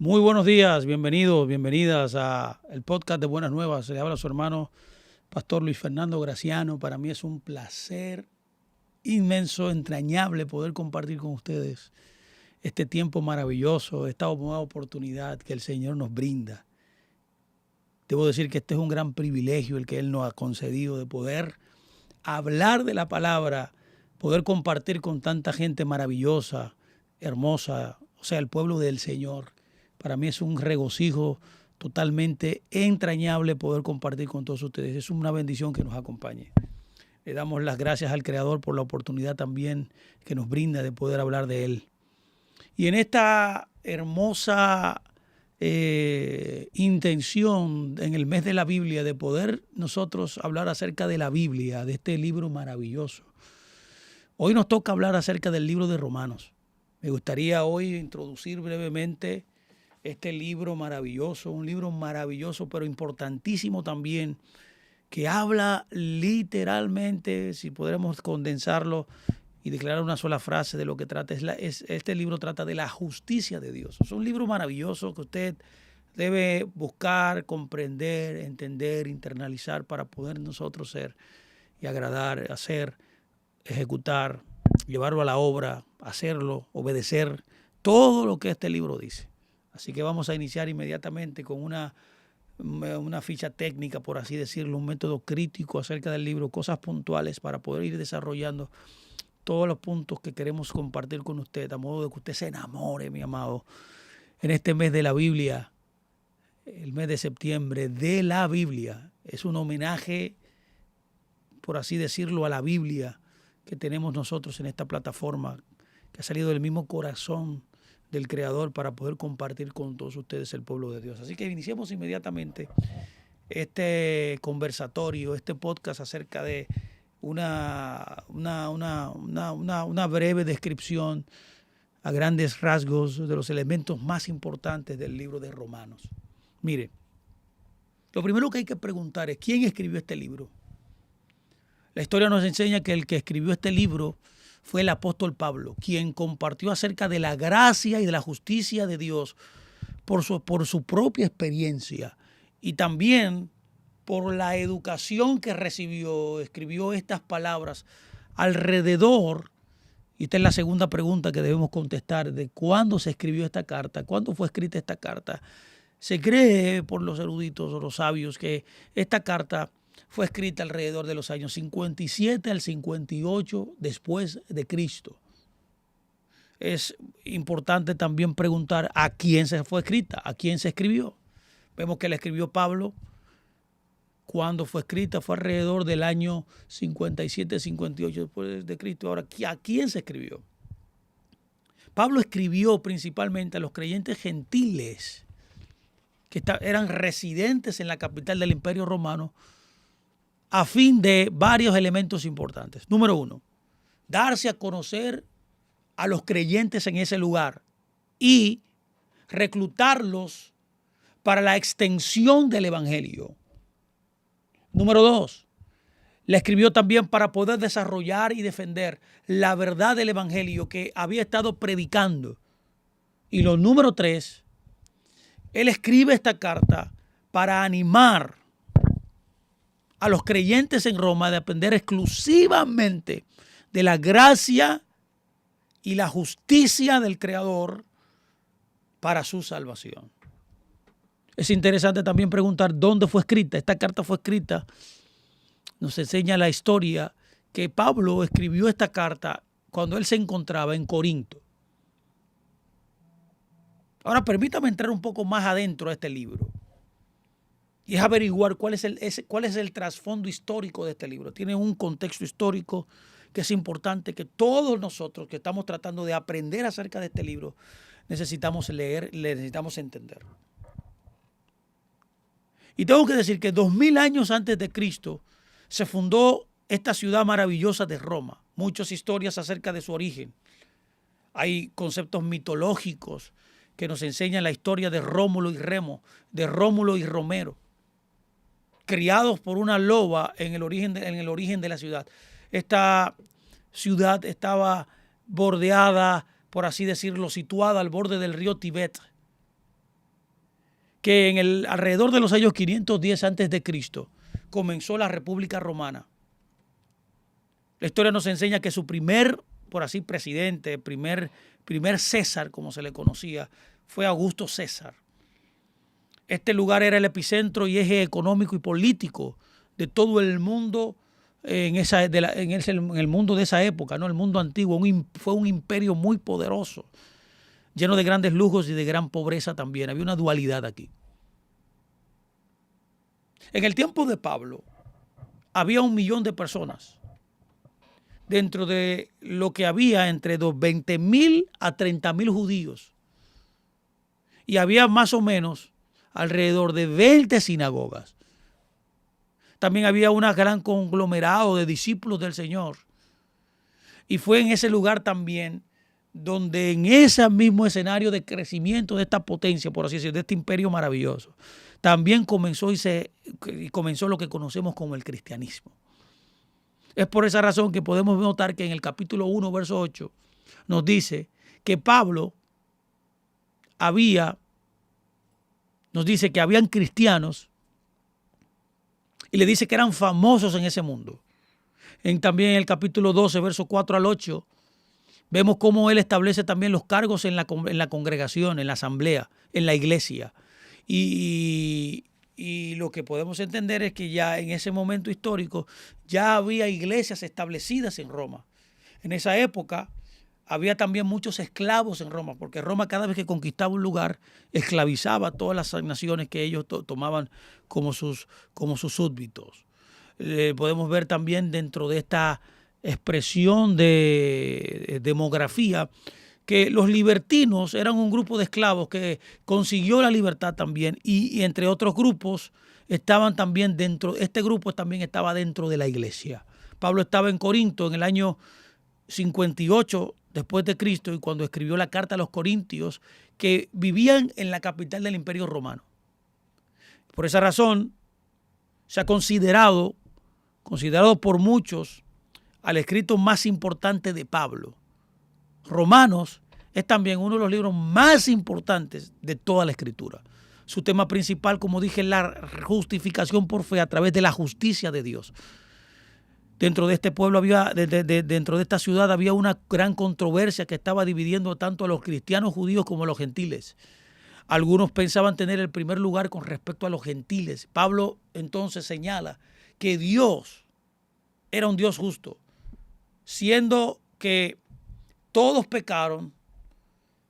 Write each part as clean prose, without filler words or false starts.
Muy buenos días, bienvenidos, bienvenidas a el podcast de Buenas Nuevas. Le habla su hermano, Pastor Luis Fernando Graciano. Para mí es un placer inmenso, entrañable poder compartir con ustedes este tiempo maravilloso, esta nueva oportunidad que el Señor nos brinda. Debo decir que este es un gran privilegio el que Él nos ha concedido de poder hablar de la palabra, poder compartir con tanta gente maravillosa, hermosa, o sea, el pueblo del Señor. Para mí es un regocijo totalmente entrañable poder compartir con todos ustedes. Es una bendición que nos acompañe. Le damos las gracias al Creador por la oportunidad también que nos brinda de poder hablar de Él. Y en esta hermosa intención en el mes de la Biblia de poder nosotros hablar acerca de la Biblia, de este libro maravilloso. Hoy nos toca hablar acerca del libro de Romanos. Me gustaría hoy introducir brevemente este libro maravilloso, un libro maravilloso pero importantísimo también, que habla literalmente, si podremos condensarlo y declarar una sola frase de lo que trata, este libro trata de la justicia de Dios. Es un libro maravilloso que usted debe buscar, comprender, entender, internalizar para poder nosotros ser y agradar, hacer, ejecutar, llevarlo a la obra, hacerlo, obedecer, todo lo que este libro dice. Así que vamos a iniciar inmediatamente con una ficha técnica, por así decirlo, un método crítico acerca del libro, cosas puntuales para poder ir desarrollando todos los puntos que queremos compartir con usted, a modo de que usted se enamore, mi amado, en este mes de la Biblia, el mes de septiembre de la Biblia. Es un homenaje, por así decirlo, a la Biblia que tenemos nosotros en esta plataforma, que ha salido del mismo corazón del Creador para poder compartir con todos ustedes el pueblo de Dios. Así que iniciemos inmediatamente este conversatorio, este podcast acerca de una breve descripción a grandes rasgos de los elementos más importantes del libro de Romanos. Mire, lo primero que hay que preguntar es ¿quién escribió este libro? La historia nos enseña que el que escribió este libro fue el apóstol Pablo, quien compartió acerca de la gracia y de la justicia de Dios por su propia experiencia y también por la educación que recibió. Escribió estas palabras alrededor, y esta es la segunda pregunta que debemos contestar, de cuándo se escribió esta carta, cuándo fue escrita esta carta. Se cree por los eruditos o los sabios que esta carta fue escrita alrededor de los años 57 al 58 después de Cristo. Es importante también preguntar a quién se fue escrita, a quién se escribió. Vemos que la escribió Pablo. Cuando fue escrita fue alrededor del año 57-58 después de Cristo. Ahora, ¿a quién se escribió? Pablo escribió principalmente a los creyentes gentiles que eran residentes en la capital del Imperio Romano, a fin de varios elementos importantes. Número uno, darse a conocer a los creyentes en ese lugar y reclutarlos para la extensión del evangelio. Número dos, la escribió también para poder desarrollar y defender la verdad del evangelio que había estado predicando. Y lo número tres, él escribe esta carta para animar a los creyentes en Roma de depender exclusivamente de la gracia y la justicia del Creador para su salvación. Es interesante también preguntar dónde fue escrita. Esta carta fue escrita, nos enseña la historia que Pablo escribió esta carta cuando él se encontraba en Corinto. Ahora permítame entrar un poco más adentro a este libro y es averiguar cuál es el trasfondo histórico de este libro. Tiene un contexto histórico que es importante, que todos nosotros que estamos tratando de aprender acerca de este libro necesitamos leer, necesitamos entender. Y tengo que decir que 2000 años antes de Cristo se fundó esta ciudad maravillosa de Roma. Muchas historias acerca de su origen. Hay conceptos mitológicos que nos enseñan la historia de Rómulo y Remo, de Rómulo y Romero, criados por una loba en el origen de la ciudad. Esta ciudad estaba bordeada, por así decirlo, situada al borde del río Tíbet. que alrededor de los años 510 antes de Cristo comenzó la República Romana. La historia nos enseña que su primer, por así, presidente, primer César, como se le conocía, fue Augusto César. Este lugar era el epicentro y eje económico y político de todo el mundo en el mundo de esa época, ¿no? El mundo antiguo. Fue un imperio muy poderoso, lleno de grandes lujos y de gran pobreza también. Había una dualidad aquí. En el tiempo de Pablo había 1 millón de personas, dentro de lo que había entre 20.000 a 30.000 judíos. Y había más o menos alrededor de 20 sinagogas. También había un gran conglomerado de discípulos del Señor. Y fue en ese lugar también donde, en ese mismo escenario de crecimiento de esta potencia, por así decirlo, de este imperio maravilloso, también comenzó lo que conocemos como el cristianismo. Es por esa razón que podemos notar que en el capítulo 1, verso 8, nos dice que Pablo nos dice que habían cristianos y le dice que eran famosos en ese mundo. También en el capítulo 12, verso 4 al 8, vemos cómo él establece también los cargos en la congregación, en la asamblea, en la iglesia. Y lo que podemos entender es que ya en ese momento histórico ya había iglesias establecidas en Roma. En esa época había también muchos esclavos en Roma, porque Roma, cada vez que conquistaba un lugar, esclavizaba a todas las naciones que ellos tomaban como sus súbditos. Podemos ver también dentro de esta expresión de demografía que los libertinos eran un grupo de esclavos que consiguió la libertad también, y entre otros grupos estaban también este grupo también estaba dentro de la iglesia. Pablo estaba en Corinto en el año 58 después de Cristo, y cuando escribió la carta a los corintios, que vivían en la capital del Imperio Romano. Por esa razón se ha considerado por muchos al escrito más importante de Pablo. Romanos es también uno de los libros más importantes de toda la Escritura. Su tema principal, como dije, es la justificación por fe a través de la justicia de Dios. Dentro de este pueblo dentro de esta ciudad había una gran controversia que estaba dividiendo tanto a los cristianos judíos como a los gentiles. Algunos pensaban tener el primer lugar con respecto a los gentiles. Pablo entonces señala que Dios era un Dios justo, siendo que todos pecaron,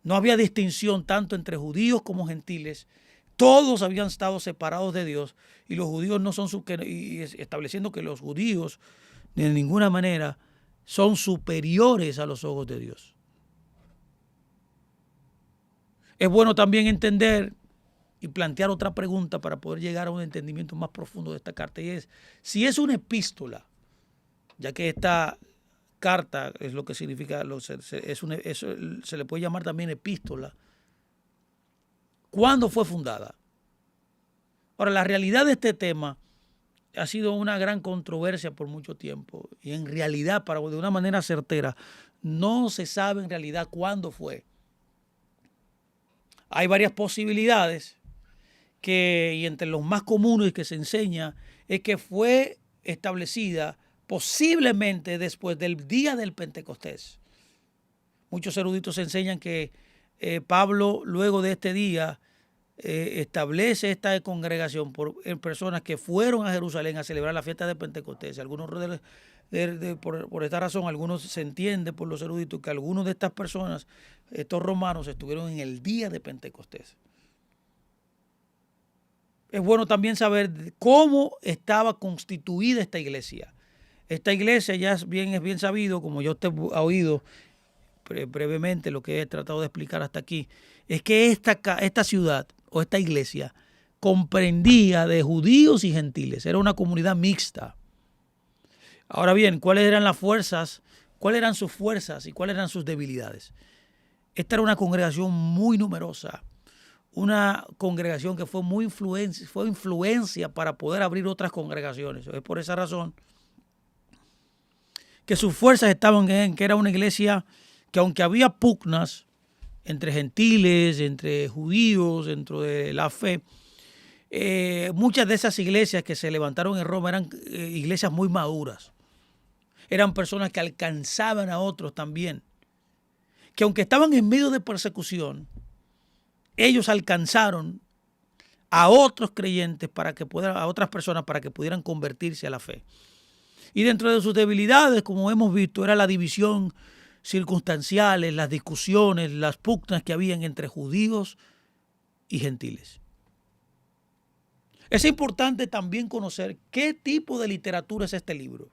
no había distinción tanto entre judíos como gentiles, todos habían estado separados de Dios, y los judíos no son estableciendo que los judíos de ninguna manera son superiores a los ojos de Dios. Es bueno también entender y plantear otra pregunta para poder llegar a un entendimiento más profundo de esta carta, y es: si es una epístola, ya que esta carta es lo que significa, se le puede llamar también epístola, ¿cuándo fue fundada? Ahora, la realidad de este tema ha sido una gran controversia por mucho tiempo, y en realidad, de una manera certera, no se sabe en realidad cuándo fue. Hay varias posibilidades y entre los más comunes que se enseña es que fue establecida posiblemente después del día del Pentecostés. Muchos eruditos enseñan que Pablo, luego de este día, establece esta congregación en personas que fueron a Jerusalén a celebrar la fiesta de Pentecostés. Algunos por esta razón, algunos se entiende por los eruditos que algunos de estas personas, estos romanos, estuvieron en el día de Pentecostés. Es bueno también saber cómo estaba constituida esta iglesia. Esta iglesia ya es bien sabido, como yo te he oído brevemente lo que he tratado de explicar hasta aquí, es que esta ciudad o esta iglesia comprendía de judíos y gentiles. Era una comunidad mixta. Ahora bien, ¿cuáles eran las fuerzas? ¿Cuáles eran sus fuerzas y cuáles eran sus debilidades? Esta era una congregación muy numerosa, una congregación que fue influencia para poder abrir otras congregaciones. Es por esa razón que sus fuerzas estaban en que era una iglesia que, aunque había pugnas entre gentiles, entre judíos, dentro de la fe, muchas de esas iglesias que se levantaron en Roma eran iglesias muy maduras. Eran personas que alcanzaban a otros también. Que aunque estaban en medio de persecución, ellos alcanzaron a otros creyentes a otras personas para que pudieran convertirse a la fe. Y dentro de sus debilidades, como hemos visto, era la división circunstanciales, las discusiones, las pugnas que habían entre judíos y gentiles. Es importante también conocer qué tipo de literatura es este libro.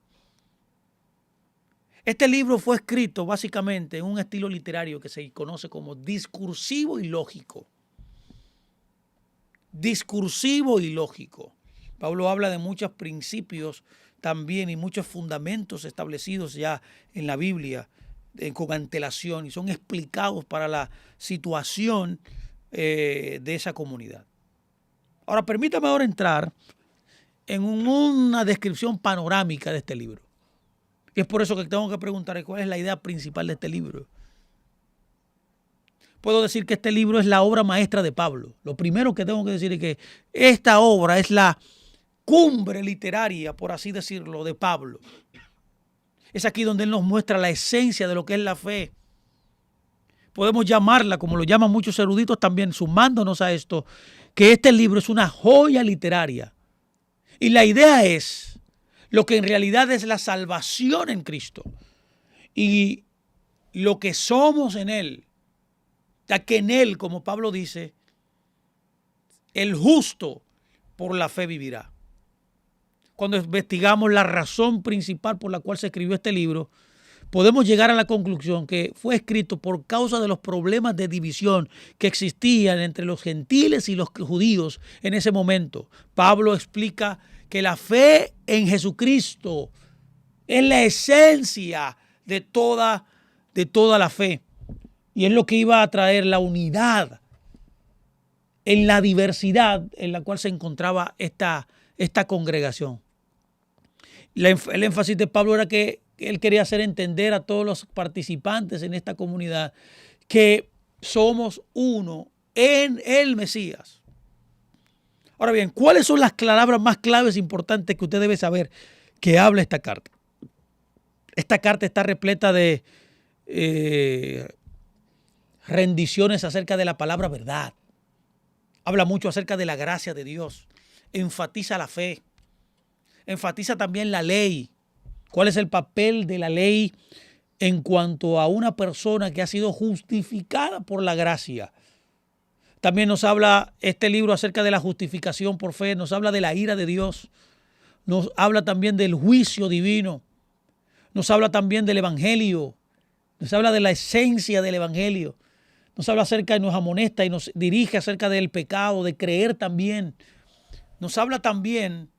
Este libro fue escrito básicamente en un estilo literario que se conoce como discursivo y lógico. Discursivo y lógico. Pablo habla de muchos principios también y muchos fundamentos establecidos ya en la Biblia con antelación y son explicados para la situación de esa comunidad. Ahora, permítame ahora entrar en una descripción panorámica de este libro. Y es por eso que tengo que preguntar cuál es la idea principal de este libro. Puedo decir que este libro es la obra maestra de Pablo. Lo primero que tengo que decir es que esta obra es la cumbre literaria, por así decirlo, de Pablo. Es aquí donde él nos muestra la esencia de lo que es la fe. Podemos llamarla, como lo llaman muchos eruditos también, sumándonos a esto, que este libro es una joya literaria. Y la idea es lo que en realidad es la salvación en Cristo y lo que somos en Él, ya que en Él, como Pablo dice, el justo por la fe vivirá. Cuando investigamos la razón principal por la cual se escribió este libro, podemos llegar a la conclusión que fue escrito por causa de los problemas de división que existían entre los gentiles y los judíos en ese momento. Pablo explica que la fe en Jesucristo es la esencia de toda la fe. Y es lo que iba a traer la unidad en la diversidad en la cual se encontraba esta congregación. El énfasis de Pablo era que él quería hacer entender a todos los participantes en esta comunidad que somos uno en el Mesías. Ahora bien, ¿cuáles son las palabras más claves importantes que usted debe saber que habla esta carta? Esta carta está repleta de rendiciones acerca de la palabra verdad. Habla mucho acerca de la gracia de Dios. Enfatiza la fe. Enfatiza también la ley. ¿Cuál es el papel de la ley en cuanto a una persona que ha sido justificada por la gracia? También nos habla este libro acerca de la justificación por fe, nos habla de la ira de Dios, nos habla también del juicio divino, nos habla también del evangelio, nos habla de la esencia del evangelio, nos habla acerca y nos amonesta y nos dirige acerca del pecado, de creer también, nos habla también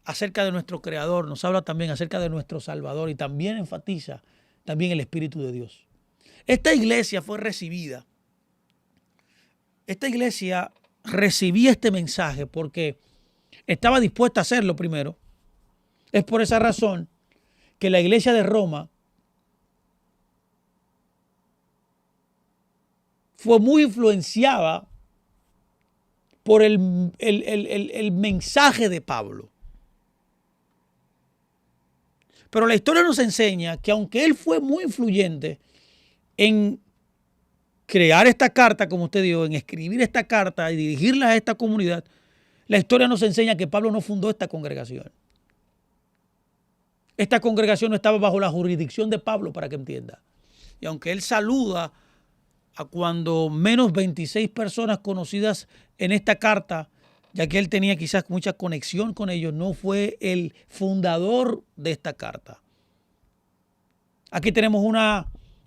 acerca de nuestro Creador, nos habla también acerca de nuestro Salvador y también enfatiza también el Espíritu de Dios. Esta iglesia fue recibida. Esta iglesia recibía este mensaje porque estaba dispuesta a hacerlo primero. Es por esa razón que la iglesia de Roma fue muy influenciada por el mensaje de Pablo. Pero la historia nos enseña que aunque él fue muy influyente en crear esta carta, como usted dijo, en escribir esta carta y dirigirla a esta comunidad, la historia nos enseña que Pablo no fundó esta congregación. Esta congregación no estaba bajo la jurisdicción de Pablo, para que entienda. Y aunque él saluda a cuando menos 26 personas conocidas en esta carta, ya que él tenía quizás mucha conexión con ellos, no fue el fundador de esta carta. Aquí tenemos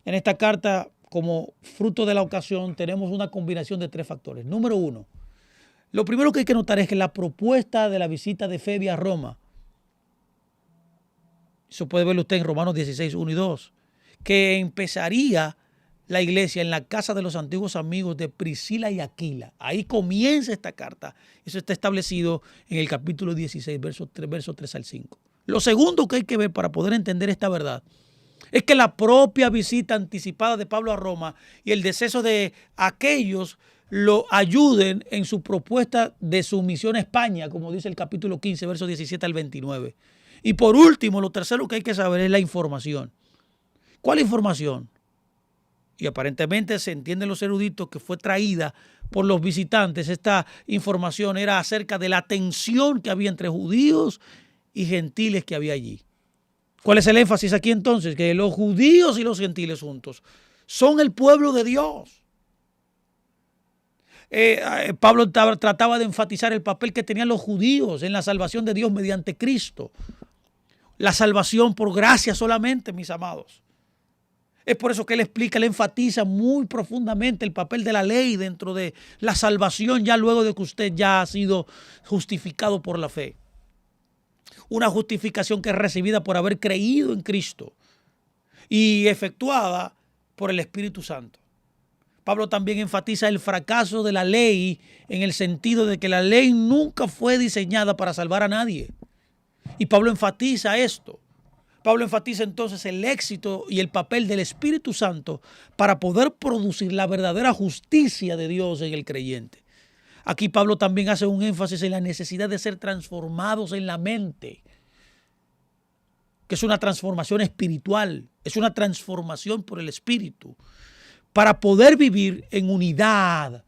en esta carta, como fruto de la ocasión, tenemos una combinación de 3 factores. Número 1, lo primero que hay que notar es que la propuesta de la visita de Febe a Roma, eso puede verlo usted en Romanos 16, 1 y 2, que empezaría la iglesia en la casa de los antiguos amigos de Priscila y Aquila. Ahí comienza esta carta. Eso está establecido en el capítulo 16, versos 3 al 5. Lo segundo que hay que ver para poder entender esta verdad es que la propia visita anticipada de Pablo a Roma y el deceso de aquellos lo ayuden en su propuesta de sumisión a España, como dice el capítulo 15, versos 17 al 29. Y por último, lo tercero que hay que saber es la información. ¿Cuál información? Y aparentemente se entienden los eruditos que fue traída por los visitantes. Esta información era acerca de la tensión que había entre judíos y gentiles que había allí. ¿Cuál es el énfasis aquí entonces? Que los judíos y los gentiles juntos son el pueblo de Dios. Pablo trataba de enfatizar el papel que tenían los judíos en la salvación de Dios mediante Cristo. La salvación por gracia solamente, mis amados. Es por eso que él explica, él enfatiza muy profundamente el papel de la ley dentro de la salvación ya luego de que usted ya ha sido justificado por la fe. Una justificación que es recibida por haber creído en Cristo y efectuada por el Espíritu Santo. Pablo también enfatiza el fracaso de la ley en el sentido de que la ley nunca fue diseñada para salvar a nadie. Y Pablo enfatiza esto. Pablo enfatiza entonces el éxito y el papel del Espíritu Santo para poder producir la verdadera justicia de Dios en el creyente. Aquí Pablo también hace un énfasis en la necesidad de ser transformados en la mente, que es una transformación espiritual, es una transformación por el Espíritu, para poder vivir en unidad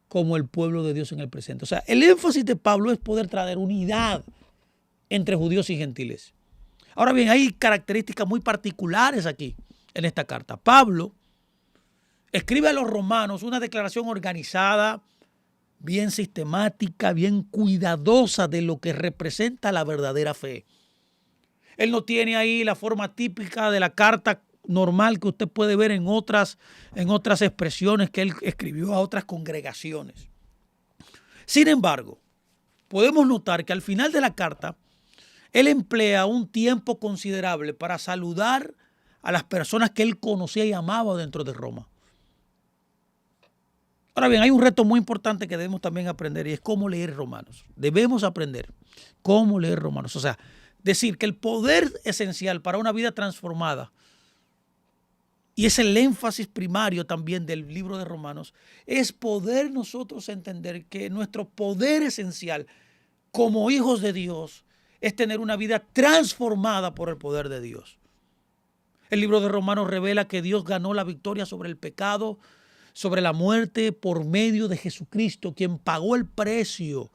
como el pueblo de Dios en el presente. O sea, el énfasis de Pablo es poder traer unidad entre judíos y gentiles. Ahora bien, hay características muy particulares aquí en esta carta. Pablo escribe a los romanos una declaración organizada, bien sistemática, bien cuidadosa de lo que representa la verdadera fe. Él no tiene ahí la forma típica de la carta normal que usted puede ver en otras expresiones que él escribió a otras congregaciones. Sin embargo, podemos notar que al final de la carta, él emplea un tiempo considerable para saludar a las personas que él conocía y amaba dentro de Roma. Ahora bien, hay un reto muy importante que debemos también aprender y es cómo leer Romanos. Debemos aprender cómo leer Romanos. O sea, decir que el poder esencial para una vida transformada, y es el énfasis primario también del libro de Romanos, es poder nosotros entender que nuestro poder esencial como hijos de Dios es tener una vida transformada por el poder de Dios. El libro de Romanos revela que Dios ganó la victoria sobre el pecado, sobre la muerte por medio de Jesucristo, quien pagó el precio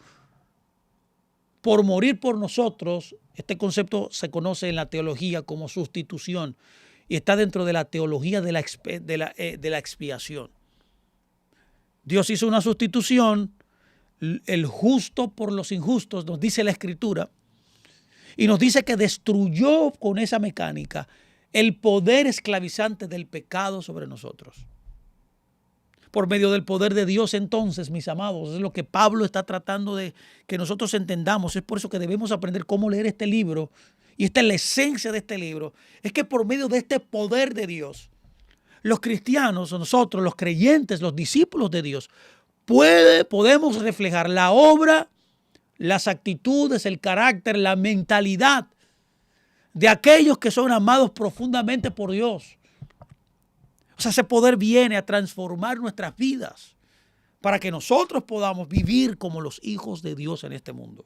por morir por nosotros. Este concepto se conoce en la teología como sustitución y está dentro de la teología de la expiación. Dios hizo una sustitución, el justo por los injustos, nos dice la Escritura, y nos dice que destruyó con esa mecánica el poder esclavizante del pecado sobre nosotros. Por medio del poder de Dios, entonces, mis amados, es lo que Pablo está tratando de que nosotros entendamos. Es por eso que debemos aprender cómo leer este libro. Y esta es la esencia de este libro. Es que por medio de este poder de Dios, los cristianos, nosotros, los creyentes, los discípulos de Dios, podemos reflejar la obra, las actitudes, el carácter, la mentalidad de aquellos que son amados profundamente por Dios. O sea, ese poder viene a transformar nuestras vidas para que nosotros podamos vivir como los hijos de Dios en este mundo.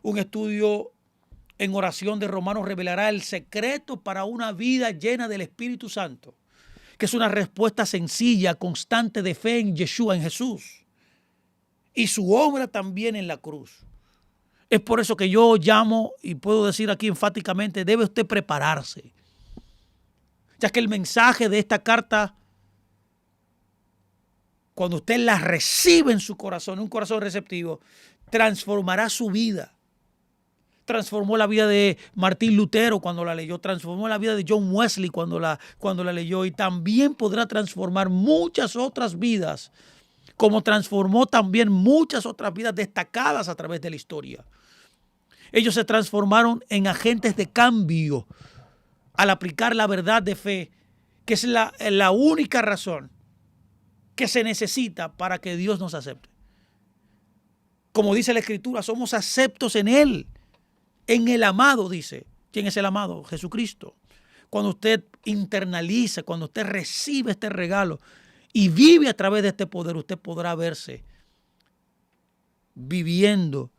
Un estudio en oración de Romanos revelará el secreto para una vida llena del Espíritu Santo, que es una respuesta sencilla, constante de fe en Yeshua, en Jesús, y su obra también en la cruz. Es por eso que yo llamo y puedo decir aquí enfáticamente, debe usted prepararse, ya que el mensaje de esta carta, cuando usted la recibe en su corazón, un corazón receptivo, transformará su vida. Transformó la vida de Martín Lutero cuando la leyó, transformó la vida de John Wesley cuando la leyó, y también podrá transformar muchas otras vidas, como transformó también muchas otras vidas destacadas a través de la historia. Ellos se transformaron en agentes de cambio al aplicar la verdad de fe, que es la única razón que se necesita para que Dios nos acepte. Como dice la Escritura, somos aceptos en Él, en el amado, dice. ¿Quién es el amado? Jesucristo. Cuando usted internaliza, cuando usted recibe este regalo y vive a través de este poder, usted podrá verse viviendo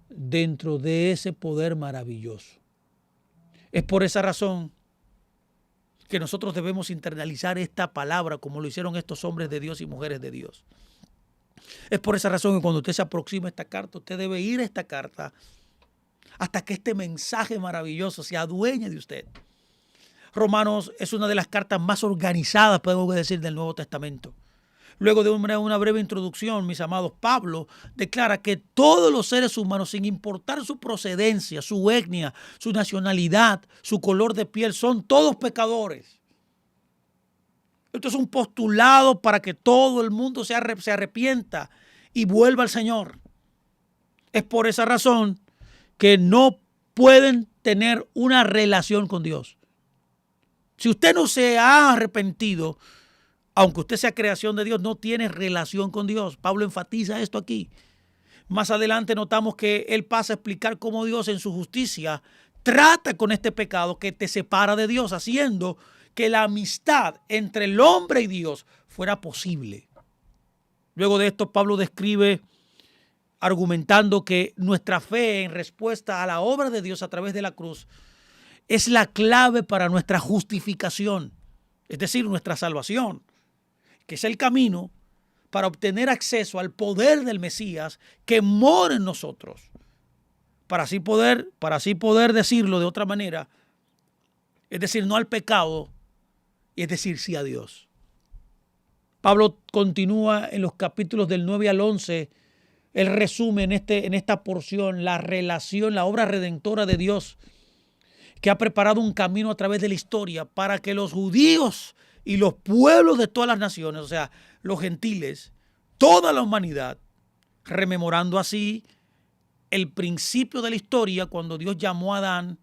dentro de ese poder maravilloso. Es por esa razón que nosotros debemos internalizar esta palabra como lo hicieron estos hombres de Dios y mujeres de Dios. Es por esa razón que cuando usted se aproxima a esta carta, usted debe ir a esta carta hasta que este mensaje maravilloso se adueñe de usted. Romanos es una de las cartas más organizadas, podemos decir, del Nuevo Testamento. Luego de una breve introducción, mis amados, Pablo declara que todos los seres humanos, sin importar su procedencia, su etnia, su nacionalidad, su color de piel, son todos pecadores. Esto es un postulado para que todo el mundo se arrepienta y vuelva al Señor. Es por esa razón que no pueden tener una relación con Dios. Si usted no se ha arrepentido, aunque usted sea creación de Dios, no tiene relación con Dios. Pablo enfatiza esto aquí. Más adelante notamos que él pasa a explicar cómo Dios en su justicia trata con este pecado que te separa de Dios, haciendo que la amistad entre el hombre y Dios fuera posible. Luego de esto, Pablo describe argumentando que nuestra fe en respuesta a la obra de Dios a través de la cruz es la clave para nuestra justificación, es decir, nuestra salvación, que es el camino para obtener acceso al poder del Mesías que mora en nosotros. Para así poder decirlo de otra manera, es decir, no al pecado, y es decir, sí a Dios. Pablo continúa en los capítulos del 9 al 11. Él resume en esta porción la relación, la obra redentora de Dios, que ha preparado un camino a través de la historia para que los judíos y los pueblos de todas las naciones, o sea, los gentiles, toda la humanidad, rememorando así el principio de la historia cuando Dios llamó a Adán.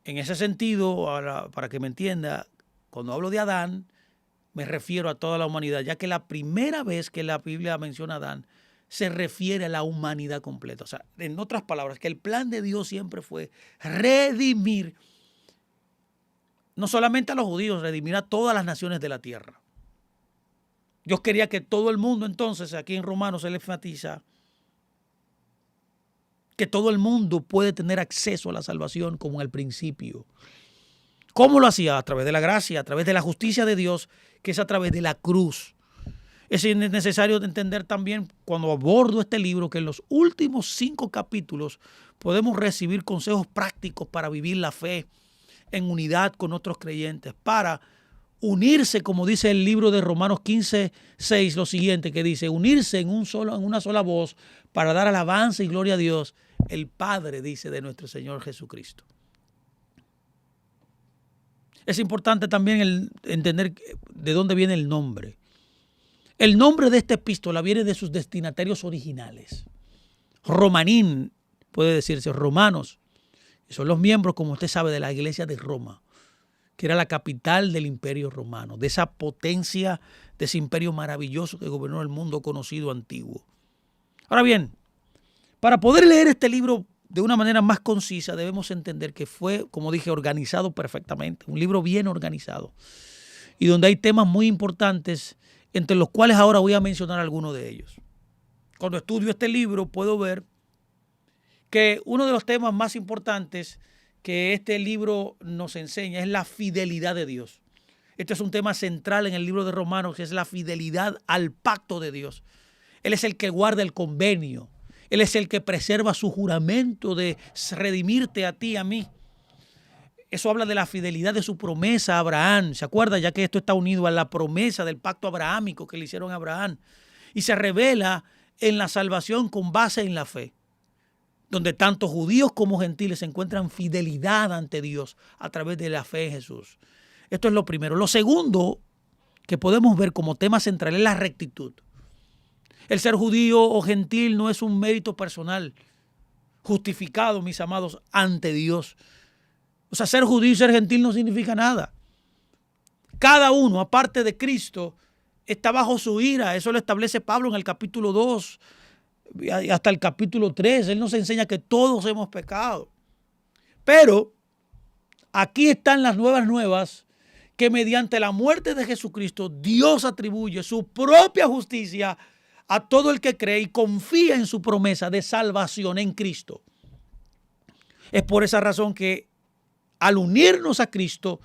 En ese sentido, para que me entienda, cuando hablo de Adán, me refiero a toda la humanidad, ya que la primera vez que la Biblia menciona a Adán, se refiere a la humanidad completa. O sea, en otras palabras, que el plan de Dios siempre fue redimir no solamente a los judíos, redimir a todas las naciones de la tierra. Dios quería que todo el mundo, entonces, aquí en Romanos se le enfatiza que todo el mundo puede tener acceso a la salvación como al principio. ¿Cómo lo hacía? A través de la gracia, a través de la justicia de Dios, que es a través de la cruz. Es necesario entender también, cuando abordo este libro, que en los últimos 5 capítulos podemos recibir consejos prácticos para vivir la fe en unidad con otros creyentes, para unirse, como dice el libro de Romanos 15:6, lo siguiente que dice: unirse en una sola voz para dar alabanza y gloria a Dios, el Padre, dice, de nuestro Señor Jesucristo. Es importante también entender de dónde viene el nombre. El nombre de esta epístola viene de sus destinatarios originales. Romanín, puede decirse, romanos, que son los miembros, como usted sabe, de la iglesia de Roma, que era la capital del imperio romano, de esa potencia, de ese imperio maravilloso que gobernó el mundo conocido antiguo. Ahora bien, para poder leer este libro de una manera más concisa, debemos entender que fue, como dije, organizado perfectamente, un libro bien organizado, y donde hay temas muy importantes, entre los cuales ahora voy a mencionar algunos de ellos. Cuando estudio este libro puedo ver que uno de los temas más importantes que este libro nos enseña es la fidelidad de Dios. Este es un tema central en el libro de Romanos, que es la fidelidad al pacto de Dios. Él es el que guarda el convenio. Él es el que preserva su juramento de redimirte a ti y a mí. Eso habla de la fidelidad de su promesa a Abraham. ¿Se acuerda? Ya que esto está unido a la promesa del pacto abrahámico que le hicieron a Abraham. Y se revela en la salvación con base en la fe, donde tanto judíos como gentiles encuentran fidelidad ante Dios a través de la fe en Jesús. Esto es lo primero. Lo segundo que podemos ver como tema central es la rectitud. El ser judío o gentil no es un mérito personal justificado, mis amados, ante Dios. O sea, ser judío y ser gentil no significa nada. Cada uno, aparte de Cristo, está bajo su ira. Eso lo establece Pablo en el capítulo 2 y hasta el capítulo 3. Él nos enseña que todos hemos pecado. Pero aquí están las nuevas que mediante la muerte de Jesucristo, Dios atribuye su propia justicia a todo el que cree y confía en su promesa de salvación en Cristo. Es por esa razón que al unirnos a Cristo,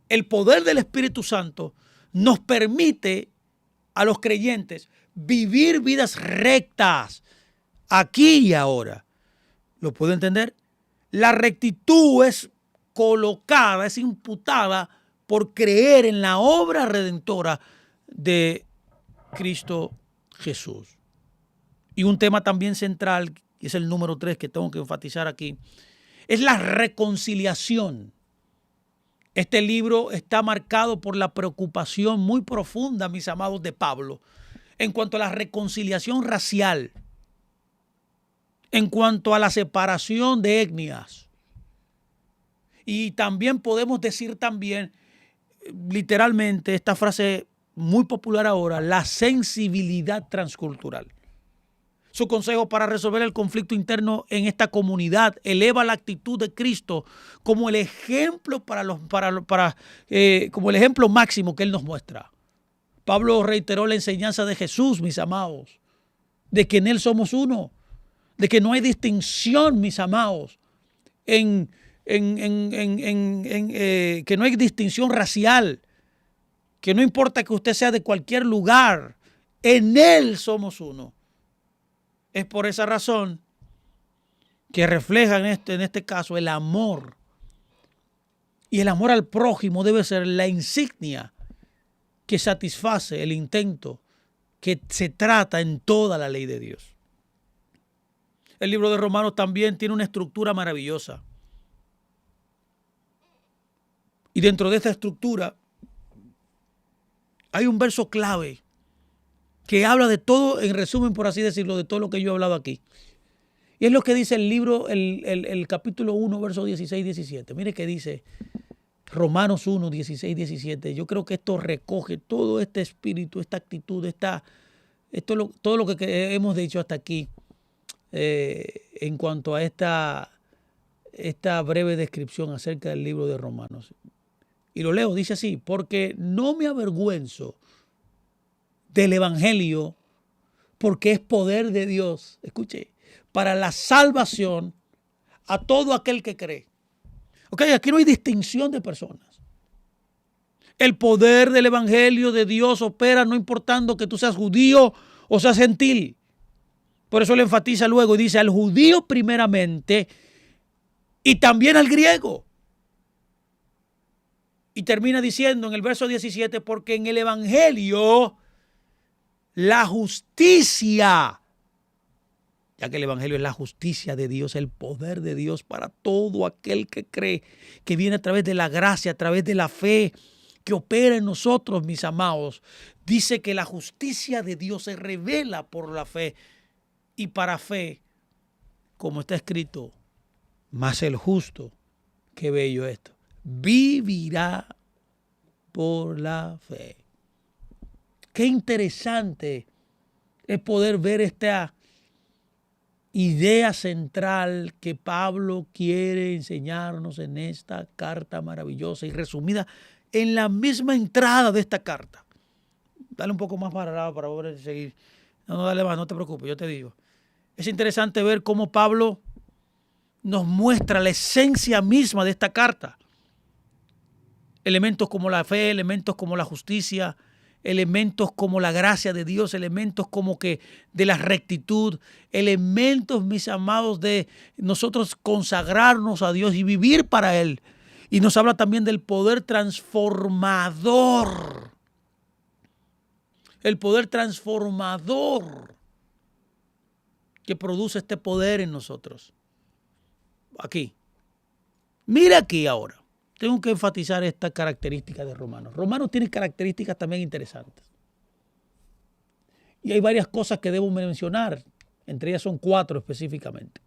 el poder del Espíritu Santo nos permite a los creyentes vivir vidas rectas aquí y ahora. ¿Lo puedo entender? La rectitud es colocada, es imputada por creer en la obra redentora de Cristo Jesús. Y un tema también central, que es el número 3 que tengo que enfatizar aquí, es la reconciliación. Este libro está marcado por la preocupación muy profunda, mis amados, de Pablo, en cuanto a la reconciliación racial, en cuanto a la separación de etnias. Y también podemos decir también, literalmente, esta frase muy popular ahora, la sensibilidad transcultural. Su consejo para resolver el conflicto interno en esta comunidad eleva la actitud de Cristo como el ejemplo como el ejemplo máximo que Él nos muestra. Pablo reiteró la enseñanza de Jesús, mis amados, de que en Él somos uno, de que no hay distinción, mis amados, que no hay distinción racial, que no importa que usted sea de cualquier lugar, en Él somos uno. Es por esa razón que refleja en este caso el amor. Y el amor al prójimo debe ser la insignia que satisface el intento que se trata en toda la ley de Dios. El libro de Romanos también tiene una estructura maravillosa. Y dentro de esta estructura hay un verso clave que habla de todo, en resumen, por así decirlo, de todo lo que yo he hablado aquí. Y es lo que dice el libro, el capítulo 1, versos 16 y 17. Mire que dice Romanos 1, 16 y 17. Yo creo que esto recoge todo este espíritu, esta actitud, todo lo que hemos dicho hasta aquí en cuanto a esta breve descripción acerca del libro de Romanos. Y lo leo, dice así: porque no me avergüenzo del Evangelio, porque es poder de Dios, escuche, para la salvación a todo aquel que cree. Ok, aquí no hay distinción de personas. El poder del Evangelio de Dios opera no importando que tú seas judío o seas gentil. Por eso le enfatiza luego y dice al judío primeramente y también al griego. Y termina diciendo en el verso 17, porque en el Evangelio la justicia, ya que el Evangelio es la justicia de Dios, el poder de Dios para todo aquel que cree, que viene a través de la gracia, a través de la fe que opera en nosotros, mis amados. Dice que la justicia de Dios se revela por la fe, y para fe, como está escrito, mas el justo, qué bello esto, vivirá por la fe. Qué interesante es poder ver esta idea central que Pablo quiere enseñarnos en esta carta maravillosa y resumida en la misma entrada de esta carta. Dale un poco más para el lado para poder seguir. No, dale más, no te preocupes, yo te digo. Es interesante ver cómo Pablo nos muestra la esencia misma de esta carta. Elementos como la fe, elementos como la justicia, elementos como la gracia de Dios, elementos como que de la rectitud, elementos, mis amados, de nosotros consagrarnos a Dios y vivir para Él. Y nos habla también del poder transformador. El poder transformador que produce este poder en nosotros. Aquí. Mira aquí ahora. Tengo que enfatizar esta característica de Romanos. Romanos tiene características también interesantes. Y hay varias cosas que debo mencionar. Entre ellas son 4 específicamente.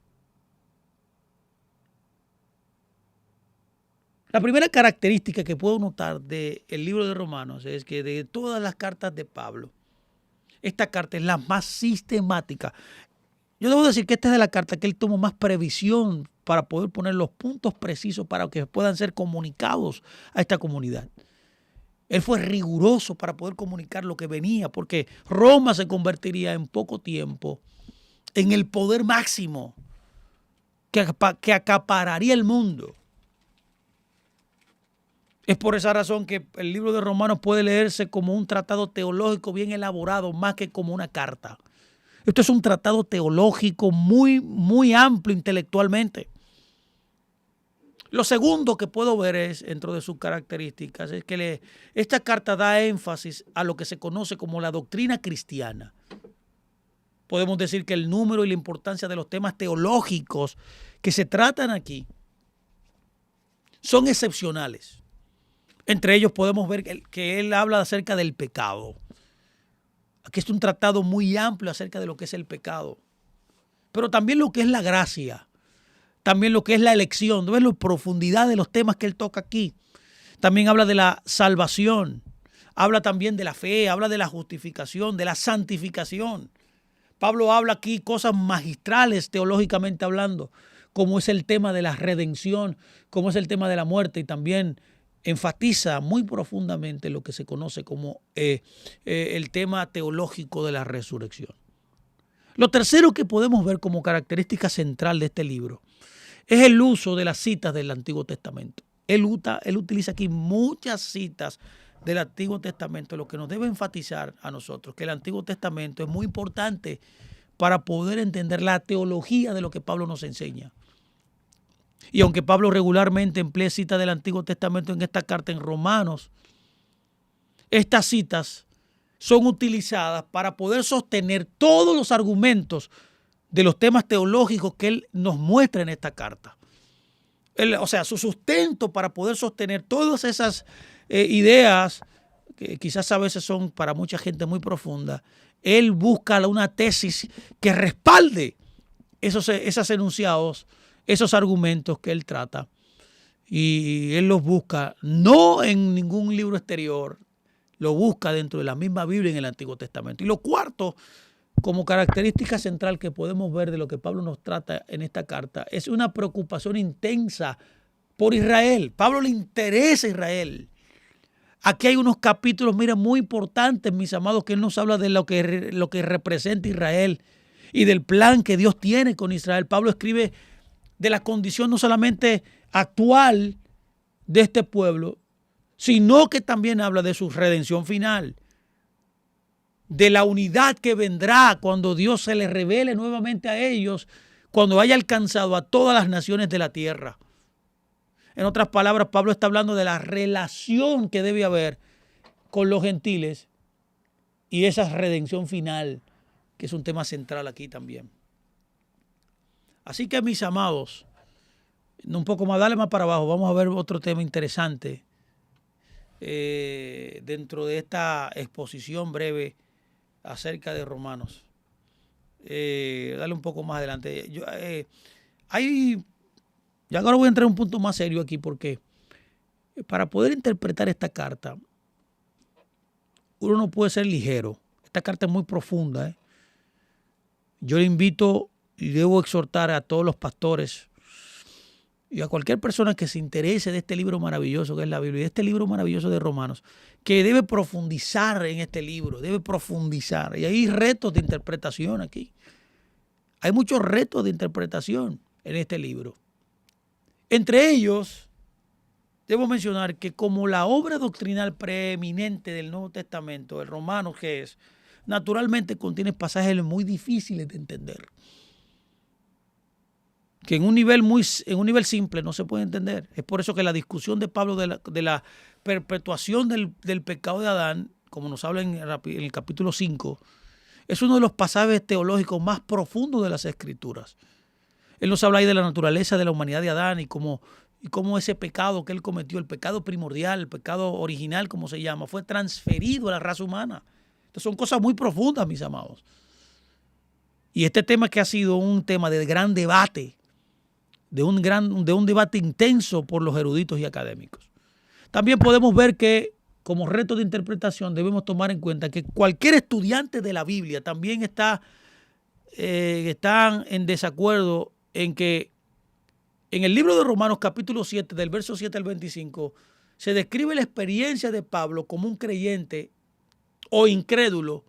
La primera característica que puedo notar del libro de Romanos es que de todas las cartas de Pablo, esta carta es la más sistemática. Yo debo decir que esta es de la carta que él tomó más previsión para poder poner los puntos precisos para que puedan ser comunicados a esta comunidad. Él fue riguroso para poder comunicar lo que venía, porque Roma se convertiría en poco tiempo en el poder máximo que acapararía el mundo. Es por esa razón que el libro de Romanos puede leerse como un tratado teológico bien elaborado, más que como una carta. Esto es un tratado teológico muy, muy amplio intelectualmente. Lo segundo que puedo ver es, dentro de sus características, es que esta carta da énfasis a lo que se conoce como la doctrina cristiana. Podemos decir que el número y la importancia de los temas teológicos que se tratan aquí son excepcionales. Entre ellos podemos ver que él habla acerca del pecado. Aquí es un tratado muy amplio acerca de lo que es el pecado, pero también lo que es la gracia. También lo que es la elección, ¿no ves la profundidad de los temas que él toca aquí? También habla de la salvación, habla también de la fe, habla de la justificación, de la santificación. Pablo habla aquí cosas magistrales teológicamente hablando, como es el tema de la redención, como es el tema de la muerte, y también enfatiza muy profundamente lo que se conoce como el tema teológico de la resurrección. Lo tercero que podemos ver como característica central de este libro es el uso de las citas del Antiguo Testamento. Él utiliza aquí muchas citas del Antiguo Testamento, lo que nos debe enfatizar a nosotros que el Antiguo Testamento es muy importante para poder entender la teología de lo que Pablo nos enseña. Y aunque Pablo regularmente emplea citas del Antiguo Testamento en esta carta en Romanos, estas citas son utilizadas para poder sostener todos los argumentos de los temas teológicos que él nos muestra en esta carta. O sea, su sustento para poder sostener todas esas ideas, que quizás a veces son para mucha gente muy profundas, él busca una tesis que respalde esos enunciados, esos argumentos que él trata. Y él los busca no en ningún libro exterior, lo busca dentro de la misma Biblia en el Antiguo Testamento. Y lo cuarto, como característica central que podemos ver de lo que Pablo nos trata en esta carta, es una preocupación intensa por Israel. Pablo le interesa a Israel. Aquí hay unos capítulos, mira, muy importantes, mis amados, que él nos habla de lo que representa Israel y del plan que Dios tiene con Israel. Pablo escribe de la condición no solamente actual de este pueblo, sino que también habla de su redención final, de la unidad que vendrá cuando Dios se les revele nuevamente a ellos, cuando haya alcanzado a todas las naciones de la tierra. En otras palabras, Pablo está hablando de la relación que debe haber con los gentiles y esa redención final, que es un tema central aquí también. Así que, mis amados, un poco más, dale más para abajo, vamos a ver otro tema interesante dentro de esta exposición breve acerca de Romanos. Dale un poco más adelante. Ya ahora voy a entrar en un punto más serio aquí, porque para poder interpretar esta carta, uno no puede ser ligero. Esta carta es muy profunda. Yo le invito y debo exhortar a todos los pastores y a cualquier persona que se interese de este libro maravilloso que es la Biblia y de este libro maravilloso de Romanos, que debe profundizar en este libro, debe profundizar. Y hay retos de interpretación aquí. Hay muchos retos de interpretación en este libro. Entre ellos, debo mencionar que como la obra doctrinal preeminente del Nuevo Testamento, el Romanos, que es, naturalmente contiene pasajes muy difíciles de entender, que en un nivel simple no se puede entender. Es por eso que la discusión de Pablo de la perpetuación del pecado de Adán, como nos habla en el capítulo 5, es uno de los pasajes teológicos más profundos de las Escrituras. Él nos habla ahí de la naturaleza de la humanidad de Adán y cómo ese pecado que él cometió, el pecado primordial, el pecado original, como se llama, fue transferido a la raza humana. Estas son cosas muy profundas, mis amados. Y este tema, que ha sido un tema de gran debate, de un debate intenso por los eruditos y académicos. También podemos ver que, como reto de interpretación, debemos tomar en cuenta que cualquier estudiante de la Biblia también están en desacuerdo en que en el libro de Romanos, capítulo 7, del verso 7 al 25, se describe la experiencia de Pablo como un creyente o incrédulo,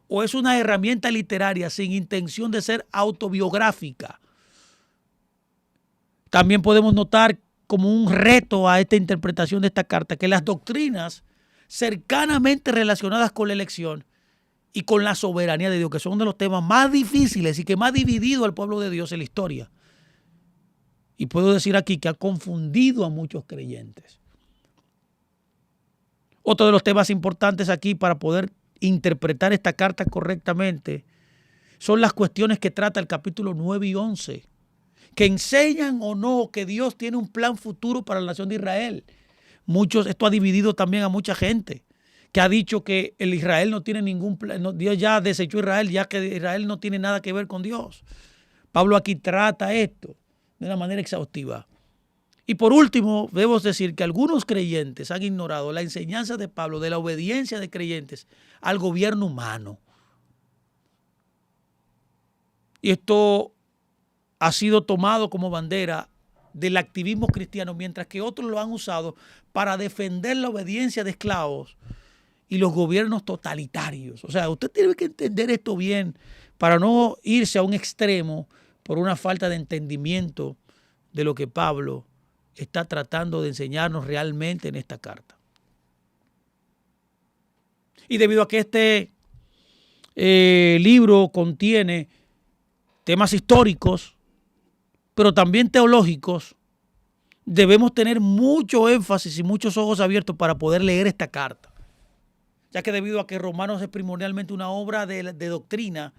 o es una herramienta literaria sin intención de ser autobiográfica. También podemos notar como un reto a esta interpretación de esta carta que las doctrinas cercanamente relacionadas con la elección y con la soberanía de Dios, que son uno de los temas más difíciles y que más ha dividido al pueblo de Dios en la historia. Y puedo decir aquí que ha confundido a muchos creyentes. Otro de los temas importantes aquí para poder interpretar esta carta correctamente son las cuestiones que trata el capítulo 9 y 11, que enseñan o no que Dios tiene un plan futuro para la nación de Israel. Esto ha dividido también a mucha gente que ha dicho que el Israel no tiene ningún plan, Dios ya desechó a Israel, ya que Israel no tiene nada que ver con Dios. Pablo aquí trata esto de una manera exhaustiva. Y por último, debemos decir que algunos creyentes han ignorado la enseñanza de Pablo de la obediencia de creyentes al gobierno humano. Y esto ha sido tomado como bandera del activismo cristiano, mientras que otros lo han usado para defender la obediencia de esclavos y los gobiernos totalitarios. O sea, usted tiene que entender esto bien para no irse a un extremo por una falta de entendimiento de lo que Pablo está tratando de enseñarnos realmente en esta carta. Y debido a que este libro contiene temas históricos, pero también teológicos, debemos tener mucho énfasis y muchos ojos abiertos para poder leer esta carta, ya que debido a que Romanos es primordialmente una obra de doctrina,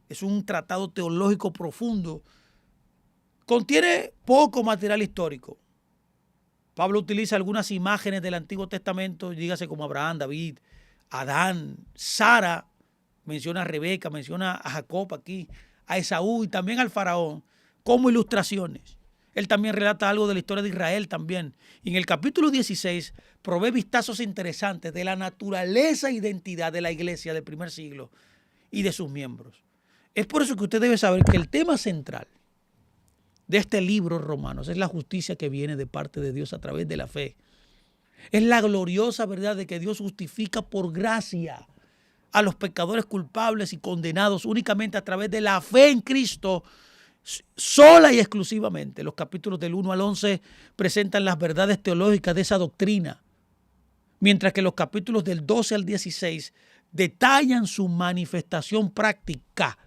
es un tratado teológico profundo, contiene poco material histórico. Pablo utiliza algunas imágenes del Antiguo Testamento, dígase como Abraham, David, Adán, Sara, menciona a Rebeca, menciona a Jacob aquí, a Esaú y también al faraón, como ilustraciones. Él también relata algo de la historia de Israel también. Y en el capítulo 16 provee vistazos interesantes de la naturaleza e identidad de la iglesia del primer siglo y de sus miembros. Es por eso que usted debe saber que el tema central de este libro, Romanos, es la justicia que viene de parte de Dios a través de la fe. Es la gloriosa verdad de que Dios justifica por gracia a los pecadores culpables y condenados únicamente a través de la fe en Cristo, sola y exclusivamente. Los capítulos del 1 al 11 presentan las verdades teológicas de esa doctrina, mientras que los capítulos del 12 al 16 detallan su manifestación práctica.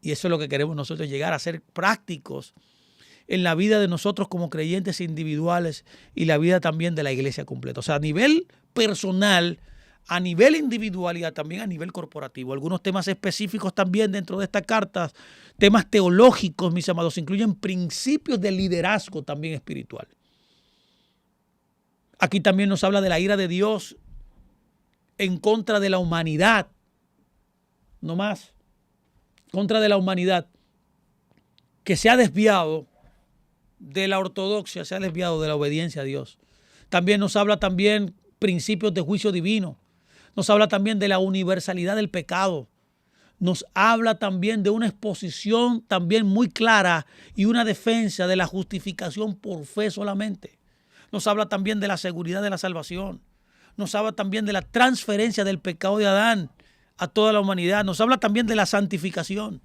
Y eso es lo que queremos nosotros, llegar a ser prácticos en la vida de nosotros como creyentes individuales y la vida también de la iglesia completa. O sea, a nivel personal, a nivel individual y también a nivel corporativo. Algunos temas específicos también dentro de esta carta, temas teológicos, mis amados, incluyen principios de liderazgo también espiritual. Aquí también nos habla de la ira de Dios en contra de la humanidad, no más, contra de la humanidad que se ha desviado de la ortodoxia, se ha desviado de la obediencia a Dios. También nos habla también principios de juicio divino. Nos habla también de la universalidad del pecado. Nos habla también de una exposición también muy clara y una defensa de la justificación por fe solamente. Nos habla también de la seguridad de la salvación. Nos habla también de la transferencia del pecado de Adán a toda la humanidad. Nos habla también de la santificación.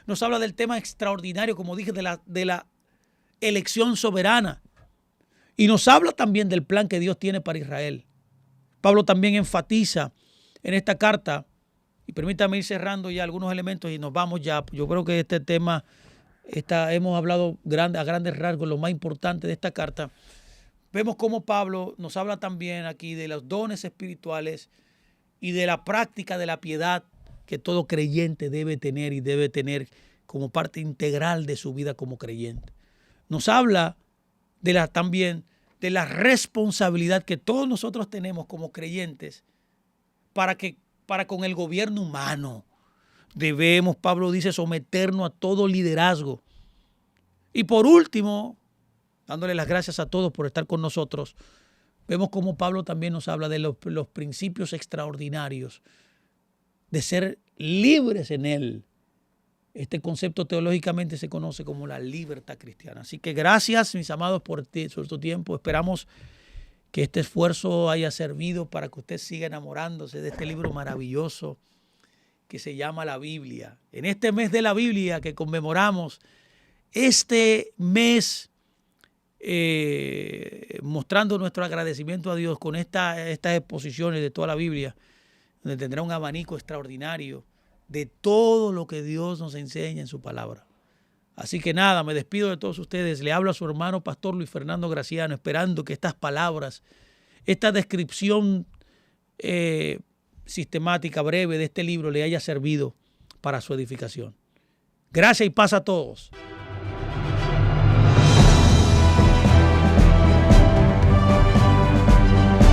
Nos habla del tema extraordinario, como dije, de la elección soberana. Y nos habla también del plan que Dios tiene para Israel. Pablo también enfatiza en esta carta, y permítame ir cerrando ya algunos elementos y nos vamos ya. Yo creo que este tema, hemos hablado a grandes rasgos, lo más importante de esta carta. Vemos cómo Pablo nos habla también aquí de los dones espirituales y de la práctica de la piedad que todo creyente debe tener y debe tener como parte integral de su vida como creyente. Nos habla también de la responsabilidad que todos nosotros tenemos como creyentes para con el gobierno humano. Debemos, Pablo dice, someternos a todo liderazgo. Y por último, dándole las gracias a todos por estar con nosotros, vemos cómo Pablo también nos habla de los principios extraordinarios de ser libres en él. Este concepto teológicamente se conoce como la libertad cristiana. Así que gracias, mis amados, por tu tiempo. Esperamos que este esfuerzo haya servido para que usted siga enamorándose de este libro maravilloso que se llama la Biblia. En este mes de la Biblia que conmemoramos, este mes mostrando nuestro agradecimiento a Dios con estas exposiciones de toda la Biblia, donde tendrá un abanico extraordinario de todo lo que Dios nos enseña en su palabra. Así que nada, me despido de todos ustedes. Le hablo a su hermano Pastor Luis Fernando Graciano, esperando que estas palabras, esta descripción sistemática, breve de este libro le haya servido para su edificación. Gracias y paz a todos.